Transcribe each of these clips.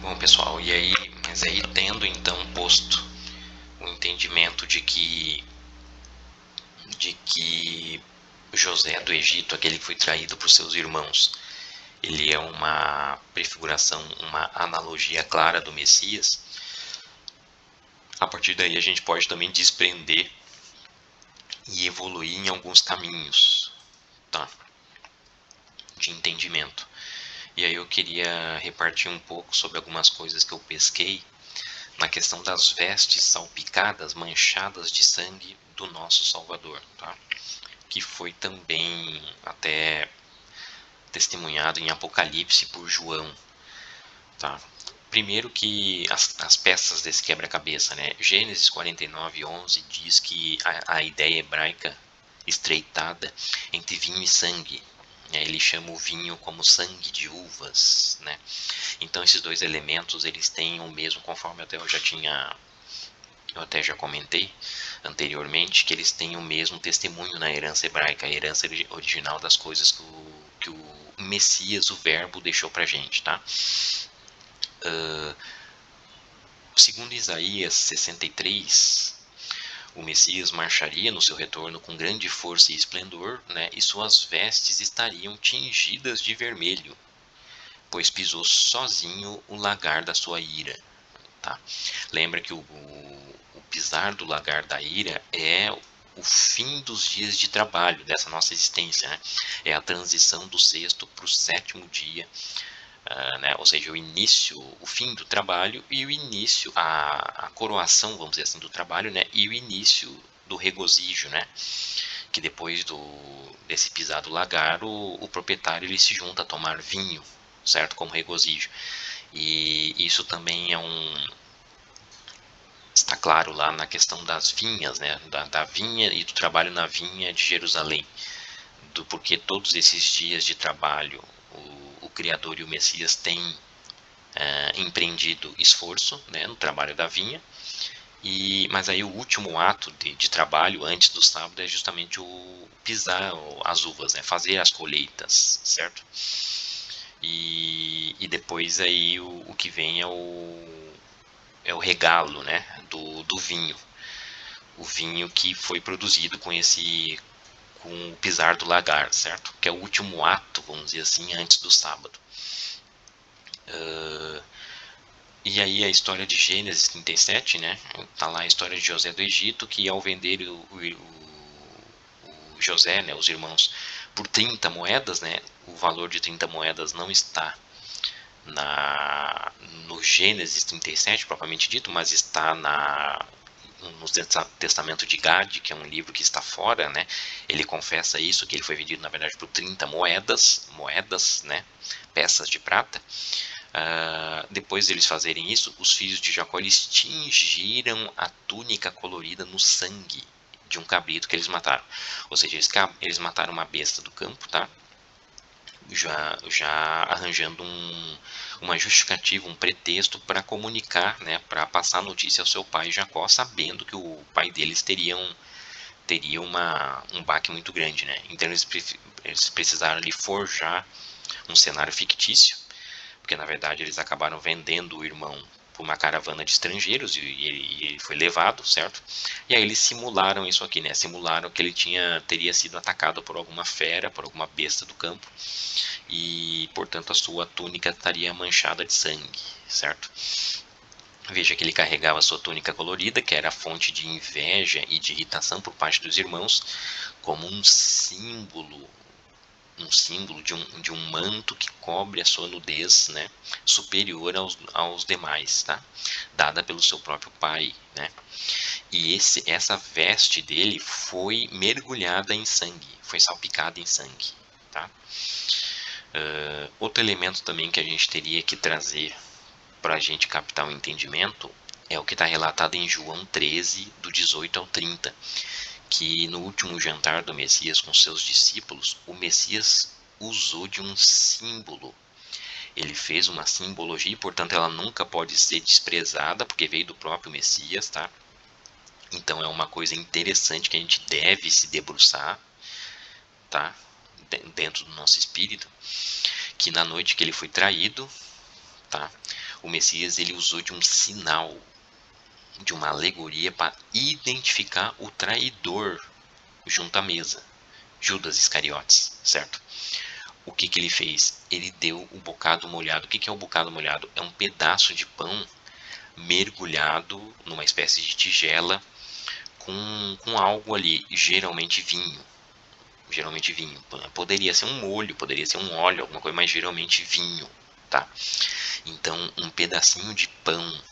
Bom, pessoal, e aí, mas aí tendo então posto o entendimento de que José do Egito, aquele que foi traído por seus irmãos, ele é uma prefiguração, uma analogia clara do Messias. A partir daí a gente pode também desprender e evoluir em alguns caminhos, tá? De entendimento. E aí eu queria repartir um pouco sobre algumas coisas que eu pesquei na questão das vestes salpicadas, manchadas de sangue do nosso Salvador, tá? Que foi também até testemunhado em Apocalipse por João, tá? Primeiro que as peças desse quebra-cabeça, né? Gênesis 49:11 diz que a ideia hebraica estreitada entre vinho e sangue, né? Ele chama o vinho como sangue de uvas, né? Então esses dois elementos eles têm o mesmo, conforme eu até já comentei anteriormente, que eles têm o mesmo testemunho na herança hebraica, a herança original das coisas que o Messias, o Verbo, deixou pra gente, tá? Segundo Isaías 63, o Messias marcharia no seu retorno com grande força e esplendor, né? E suas vestes estariam tingidas de vermelho, pois pisou sozinho o lagar da sua ira. Tá? Lembra que o pisar do lagar da ira é o fim dos dias de trabalho dessa nossa existência, né? É a transição do sexto para o sétimo dia, né? Ou seja, o início, o fim do trabalho e o início, a coroação, vamos dizer assim, do trabalho, né? E o início do regozijo, né? Que depois desse pisar do lagar, o proprietário ele se junta a tomar vinho, certo? Como regozijo. E isso também está claro lá na questão das vinhas, né? Da vinha e do trabalho na vinha de Jerusalém, do porquê todos esses dias de trabalho o Criador e o Messias têm empreendido esforço, né, no trabalho da vinha. Mas aí o último ato de trabalho antes do sábado é justamente o pisar as uvas, né, fazer as colheitas, certo? E depois aí o que vem é o regalo, né, do vinho. O vinho que foi produzido com o pisar do lagar, certo? Que é o último ato, vamos dizer assim, antes do sábado. E aí a história de Gênesis 37, né? Tá lá a história de José do Egito, que ao vender o José, né, os irmãos, por 30 moedas, né? O valor de 30 moedas não está no Gênesis 37 propriamente dito, mas está no Testamento de Gad, que é um livro que está fora, né? Ele confessa isso, que ele foi vendido na verdade por 30 moedas, né? Peças de prata. Depois de eles fazerem isso, os filhos de Jacó eles tingiram a túnica colorida no sangue de um cabrito que eles mataram. Ou seja, eles mataram uma besta do campo, tá? Já arranjando uma justificativa, um pretexto para comunicar, né, para passar a notícia ao seu pai Jacó, sabendo que o pai deles teria um baque muito grande, né? Então eles precisaram ali forjar um cenário fictício, porque na verdade eles acabaram vendendo o irmão por uma caravana de estrangeiros e ele foi levado, certo? E aí eles simularam isso aqui, né? Simularam que ele teria sido atacado por alguma fera, por alguma besta do campo e, portanto, a sua túnica estaria manchada de sangue, certo? Veja que ele carregava sua túnica colorida, que era fonte de inveja e de irritação por parte dos irmãos, como um símbolo de um manto que cobre a sua nudez, né, superior aos demais, tá? Dada pelo seu próprio pai, né? E essa veste dele foi mergulhada em sangue, foi salpicada em sangue, tá? Outro elemento também que a gente teria que trazer para a gente captar o entendimento é o que está relatado em João 13, do 18 ao 30, que no último jantar do Messias com seus discípulos, o Messias usou de um símbolo. Ele fez uma simbologia e, portanto, ela nunca pode ser desprezada, porque veio do próprio Messias, tá? Então é uma coisa interessante que a gente deve se debruçar, tá? Dentro do nosso espírito, que na noite que ele foi traído, tá? O Messias ele usou de um sinal, de uma alegoria para identificar o traidor junto à mesa, Judas Iscariotes, certo? O que ele fez? Ele deu o bocado molhado. O que é o bocado molhado? É um pedaço de pão mergulhado numa espécie de tigela com algo ali, geralmente vinho. Geralmente vinho. Poderia ser um molho, poderia ser um óleo, alguma coisa, mas geralmente vinho, tá? Então, um pedacinho de pão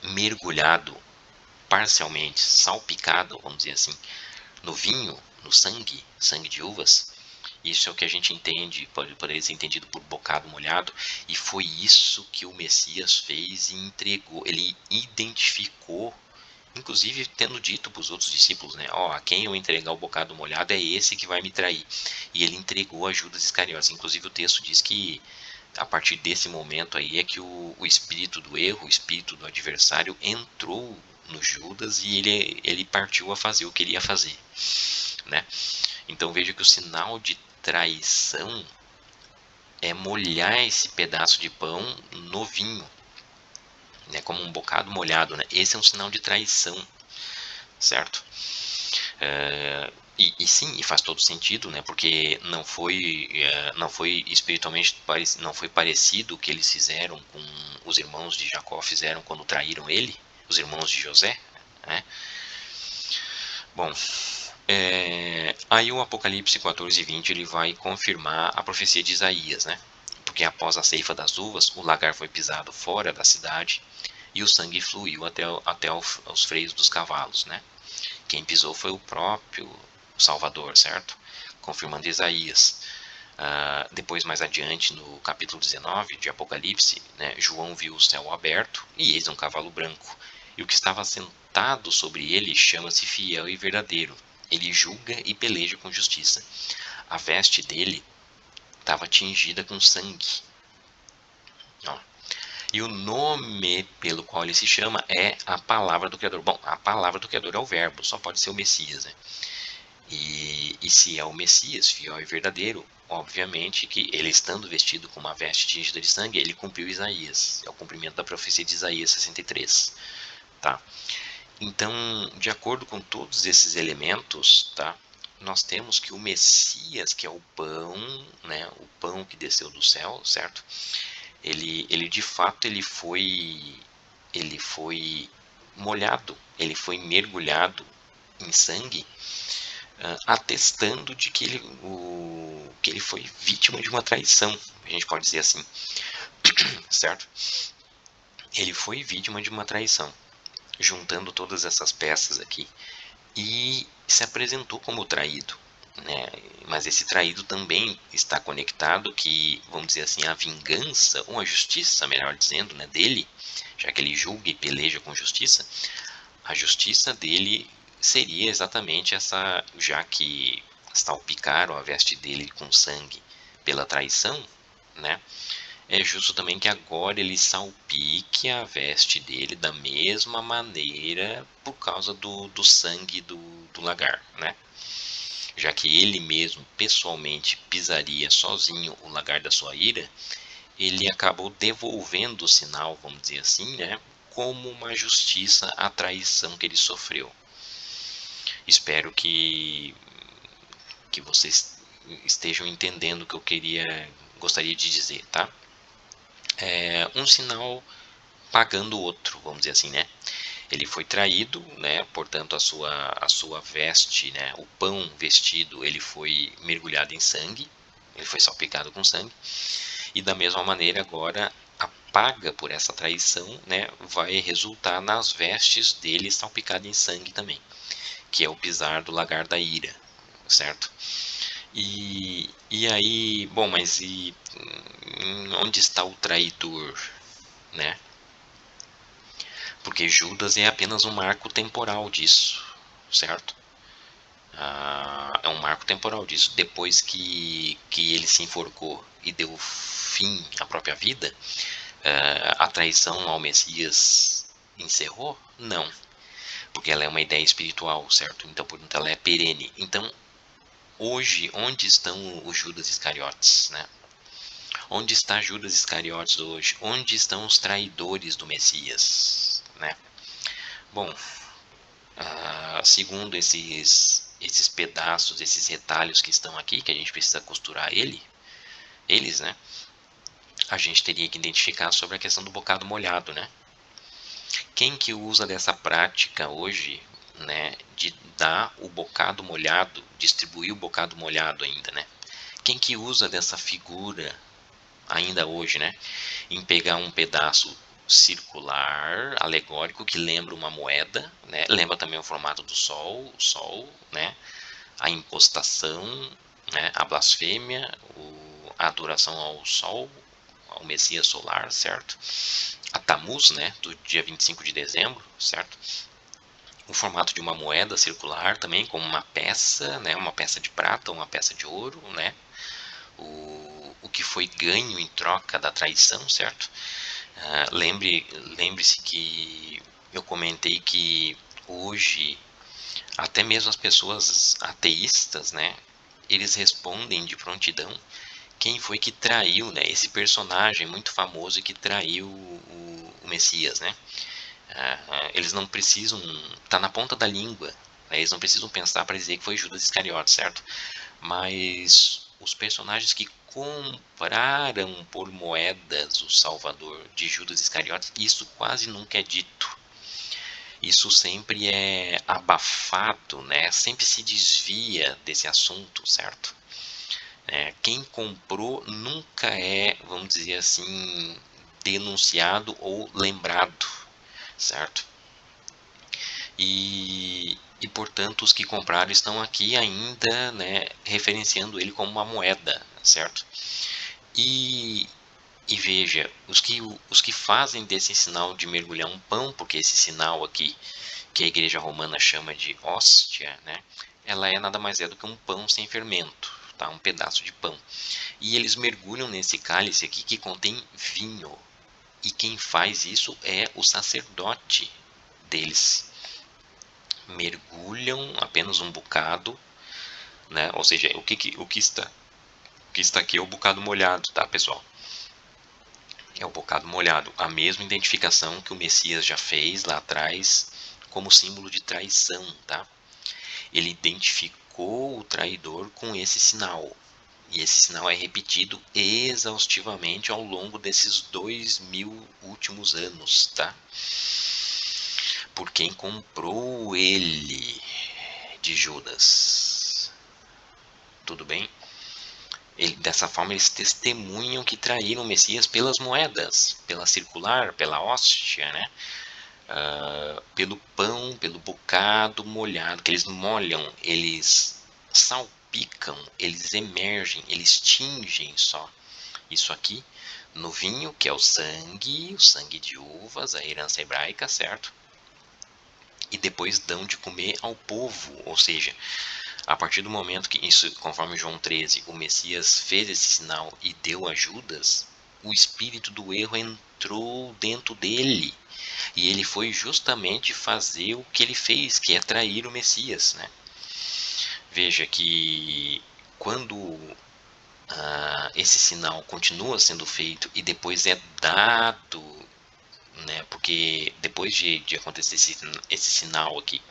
mergulhado parcialmente, salpicado, vamos dizer assim, no vinho, no sangue, sangue de uvas. Isso é o que a gente entende, poderia ser entendido por bocado molhado, e foi isso que o Messias fez e entregou. Ele identificou, inclusive tendo dito para os outros discípulos, né? Ó, a quem eu entregar o bocado molhado é esse que vai me trair. E ele entregou a Judas Iscariotes. Inclusive o texto diz que a partir desse momento aí é que o espírito do erro, o espírito do adversário entrou no Judas e ele partiu a fazer o que ele ia fazer, né? Então veja que o sinal de traição é molhar esse pedaço de pão no vinho, né, como um bocado molhado, né? Esse é um sinal de traição, certo? E sim, e faz todo sentido, né? Porque não foi espiritualmente não foi parecido o que eles fizeram com os irmãos de Jacó fizeram quando traíram ele, os irmãos de José, né? Bom, aí o Apocalipse 14:20 ele vai confirmar a profecia de Isaías, né? Porque após a ceifa das uvas, o lagar foi pisado fora da cidade e o sangue fluiu até aos freios dos cavalos, né? Quem pisou foi o próprio Salvador, certo? Confirmando Isaías. Depois, mais adiante, no capítulo 19 de Apocalipse, né, João viu o céu aberto e eis um cavalo branco. E o que estava sentado sobre ele chama-se Fiel e Verdadeiro. Ele julga e peleja com justiça. A veste dele estava tingida com sangue. Ó. E o nome pelo qual ele se chama é a palavra do Criador. Bom, a palavra do Criador é o verbo, só pode ser o Messias, né? E se é o Messias, fiel e verdadeiro, obviamente que ele estando vestido com uma veste tingida de sangue, ele cumpriu Isaías. É o cumprimento da profecia de Isaías 63. Tá? Então, de acordo com todos esses elementos, tá? Nós temos que o Messias, que é o pão, né? O pão que desceu do céu, certo? Ele de fato ele foi molhado, ele foi mergulhado em sangue, atestando de que que ele foi vítima de uma traição, a gente pode dizer assim, certo? Ele foi vítima de uma traição, juntando todas essas peças aqui, e se apresentou como traído, né? Mas esse traído também está conectado que, vamos dizer assim, a vingança, ou a justiça, melhor dizendo, né, dele, já que ele julga e peleja com justiça, a justiça dele seria exatamente essa, já que salpicaram a veste dele com sangue pela traição, né? É justo também que agora ele salpique a veste dele da mesma maneira por causa do sangue do lagar, né? Já que ele mesmo pessoalmente pisaria sozinho o lagar da sua ira, ele acabou devolvendo o sinal, vamos dizer assim, né? Como uma justiça à traição que ele sofreu. Espero que vocês estejam entendendo o que eu gostaria de dizer, tá? Um sinal pagando o outro, vamos dizer assim, né? Ele foi traído, né? Portanto, a sua veste, né? O pão vestido, ele foi mergulhado em sangue, ele foi salpicado com sangue, e da mesma maneira agora a paga por essa traição, né? Vai resultar nas vestes dele salpicado em sangue também, que é o pisar do lagar da ira, certo? E aí, bom, mas onde está o traidor, né? Porque Judas é apenas um marco temporal disso, certo? É um marco temporal disso. Depois que ele se enforcou e deu fim à própria vida, a traição ao Messias encerrou? Não, porque ela é uma ideia espiritual, certo? Então, portanto, ela é perene. Então, hoje, onde estão os Judas Iscariotes, né? Onde está Judas Iscariotes hoje? Onde estão os traidores do Messias, né? Bom, segundo esses pedaços, esses retalhos que estão aqui, que a gente precisa costurar eles, né? A gente teria que identificar sobre a questão do bocado molhado, né? Quem que usa dessa prática hoje, né, de dar o bocado molhado, distribuir o bocado molhado ainda, né? Quem que usa dessa figura ainda hoje, né, em pegar um pedaço circular, alegórico, que lembra uma moeda, né, lembra também o formato do sol, o sol, né, a impostação, né, a blasfêmia, a adoração ao sol, ao Messias solar, certo? A Tammuz, né, do dia 25 de dezembro, certo? O formato de uma moeda circular também, como uma peça, né, uma peça de prata, uma peça de ouro, né? O que foi ganho em troca da traição, certo? Lembre-se que eu comentei que hoje até mesmo as pessoas ateístas, né, eles respondem de prontidão quem foi que traiu, né, esse personagem muito famoso que traiu o Messias, né? Eles não precisam, tá na ponta da língua, né, eles não precisam pensar para dizer que foi Judas Iscariotes, certo? Mas os personagens que compraram por moedas o Salvador de Judas Iscariotes, isso quase nunca é dito. Isso sempre é abafado, né? Sempre se desvia desse assunto, certo? Quem comprou nunca é, vamos dizer assim, denunciado ou lembrado, certo? E portanto os que compraram estão aqui ainda, né, referenciando ele como uma moeda, certo? E, e veja, os que fazem desse sinal de mergulhar um pão, porque esse sinal aqui, que a igreja romana chama de hóstia, né, ela é nada mais é do que um pão sem fermento, tá? Um pedaço de pão. E eles mergulham nesse cálice aqui que contém vinho. E quem faz isso é o sacerdote deles. Mergulham apenas um bocado, né? Ou seja, o que está aqui é o bocado molhado, tá, pessoal? É o bocado molhado, a mesma identificação que o Messias já fez lá atrás como símbolo de traição, tá? Ele identificou o traidor com esse sinal. E esse sinal é repetido exaustivamente ao longo desses 2000 últimos anos, tá? Por quem comprou ele de Judas. Tudo bem? Dessa forma, eles testemunham que traíram o Messias pelas moedas, pela circular, pela hóstia, né? Pelo pão, pelo bocado molhado, que eles molham, eles salpicam, eles emergem, eles tingem só isso aqui no vinho, que é o sangue de uvas, a herança hebraica, certo? E depois dão de comer ao povo, ou seja, a partir do momento que isso, conforme João 13, o Messias fez esse sinal e deu a Judas, o espírito do erro entrou dentro dele. E ele foi justamente fazer o que ele fez, que é trair o Messias, né? Veja que quando esse sinal continua sendo feito e depois é dado, né? Porque depois de acontecer esse sinal aqui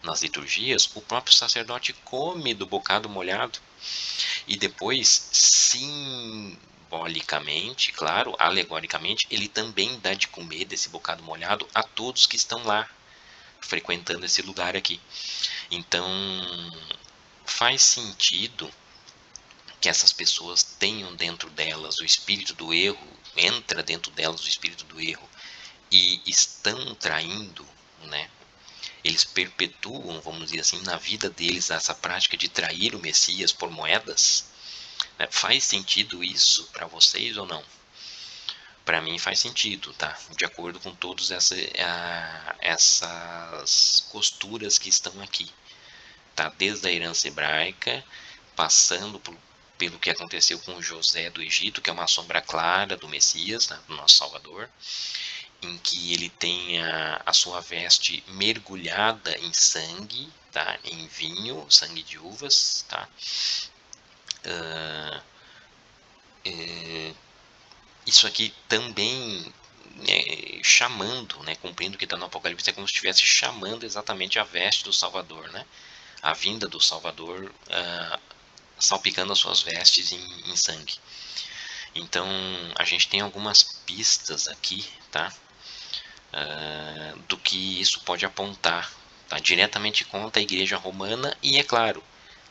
nas liturgias, o próprio sacerdote come do bocado molhado e depois, simbolicamente, claro, alegoricamente, ele também dá de comer desse bocado molhado a todos que estão lá frequentando esse lugar aqui. Então, faz sentido que essas pessoas tenham dentro delas o espírito do erro, entra dentro delas o espírito do erro e estão traindo, né? Eles perpetuam, vamos dizer assim, na vida deles essa prática de trair o Messias por moedas. Né? Faz sentido isso para vocês ou não? Para mim faz sentido, tá? De acordo com todas essas costuras que estão aqui, tá? Desde a herança hebraica, passando pelo que aconteceu com José do Egito, que é uma sombra clara do Messias, né? Do nosso Salvador, em que ele tem a sua veste mergulhada em sangue, tá? Em vinho, sangue de uvas, tá? isso aqui também chamando, né, cumprindo o que está no Apocalipse, é como se estivesse chamando exatamente a veste do Salvador, né? A vinda do Salvador, salpicando as suas vestes em sangue. Então a gente tem algumas pistas aqui, tá? Do que isso pode apontar, tá? Diretamente contra a Igreja Romana e, é claro,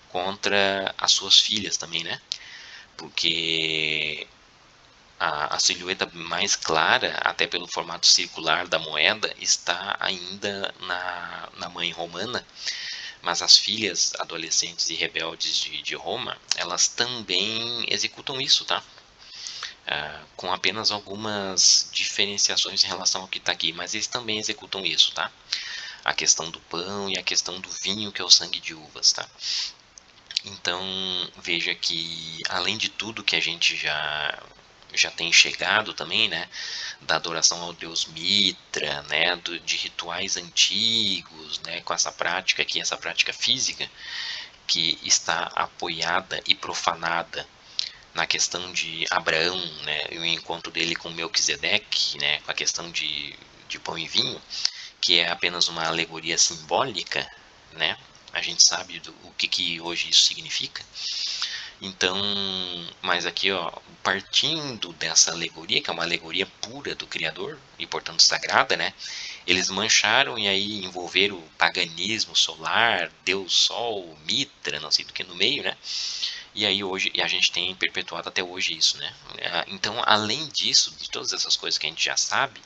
contra as suas filhas também, né? Porque a silhueta mais clara, até pelo formato circular da moeda, está ainda na mãe romana, mas as filhas adolescentes e rebeldes de Roma, elas também executam isso, tá? Com apenas algumas diferenciações em relação ao que está aqui, mas eles também executam isso, tá? A questão do pão e a questão do vinho, que é o sangue de uvas, tá? Então, veja que, além de tudo que a gente já tem chegado também, né, da adoração ao deus Mitra, né, de rituais antigos, né, com essa prática aqui, essa prática física, que está apoiada e profanada na questão de Abraão, né, e o encontro dele com Melquisedeque, né, com a questão de pão e vinho, que é apenas uma alegoria simbólica, né, a gente sabe o que hoje isso significa. Então, mas aqui, ó, partindo dessa alegoria, que é uma alegoria pura do Criador e portanto sagrada, né? Eles mancharam e aí envolveram o paganismo solar, Deus Sol, Mitra, não sei do que no meio, né? E aí hoje a gente tem perpetuado até hoje isso, né? Então, além disso, de todas essas coisas que a gente já sabe,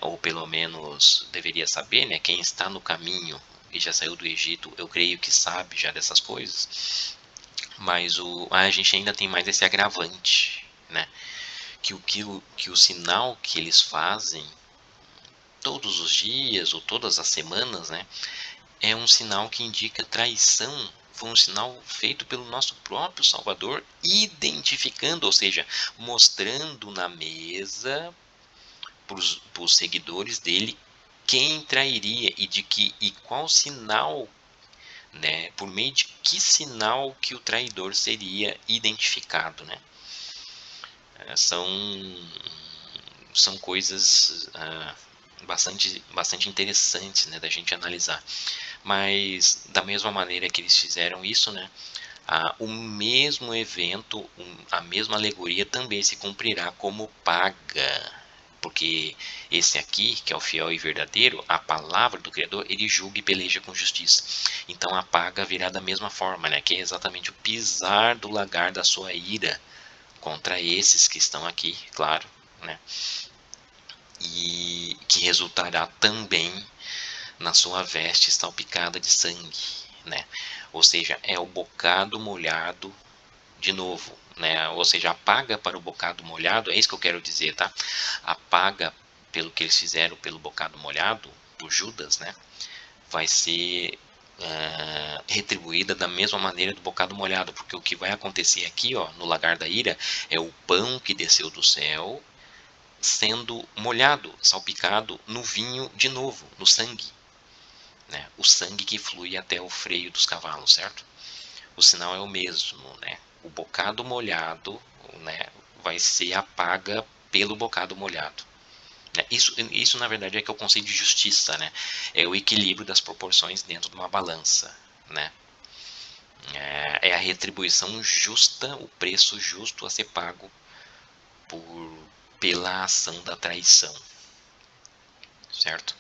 ou pelo menos deveria saber, né? Quem está no caminho e já saiu do Egito, eu creio que sabe já dessas coisas. Mas a gente ainda tem mais esse agravante, né? Que o sinal que eles fazem todos os dias ou todas as semanas, né? É um sinal que indica traição. Foi um sinal feito pelo nosso próprio Salvador, identificando, ou seja, mostrando na mesa para os seguidores dele quem trairia e qual sinal, né, por meio de que sinal que o traidor seria identificado, né? São coisas bastante interessantes, né, da gente analisar. Mas da mesma maneira que eles fizeram isso, né, o mesmo evento, a mesma alegoria também se cumprirá como paga. Porque esse aqui, que é o fiel e verdadeiro, a palavra do Criador, ele julga e peleja com justiça. Então a paga virá da mesma forma, né? Que é exatamente o pisar do lagar da sua ira contra esses que estão aqui, claro, né? E que resultará também na sua veste salpicada de sangue, né? Ou seja, é o bocado molhado de novo, né? Ou seja, a paga para o bocado molhado, é isso que eu quero dizer, tá? A paga pelo que eles fizeram pelo bocado molhado, por Judas, né? Vai ser retribuída da mesma maneira do bocado molhado, porque o que vai acontecer aqui, ó, no lagar da ira, é o pão que desceu do céu sendo molhado, salpicado no vinho de novo, no sangue, né? O sangue que flui até o freio dos cavalos, certo? O sinal é o mesmo, né? O bocado molhado, né, vai ser a paga pelo bocado molhado. Isso na verdade é que é o conceito de justiça, né? É o equilíbrio das proporções dentro de uma balança, né? É a retribuição justa, o preço justo a ser pago pela ação da traição, certo?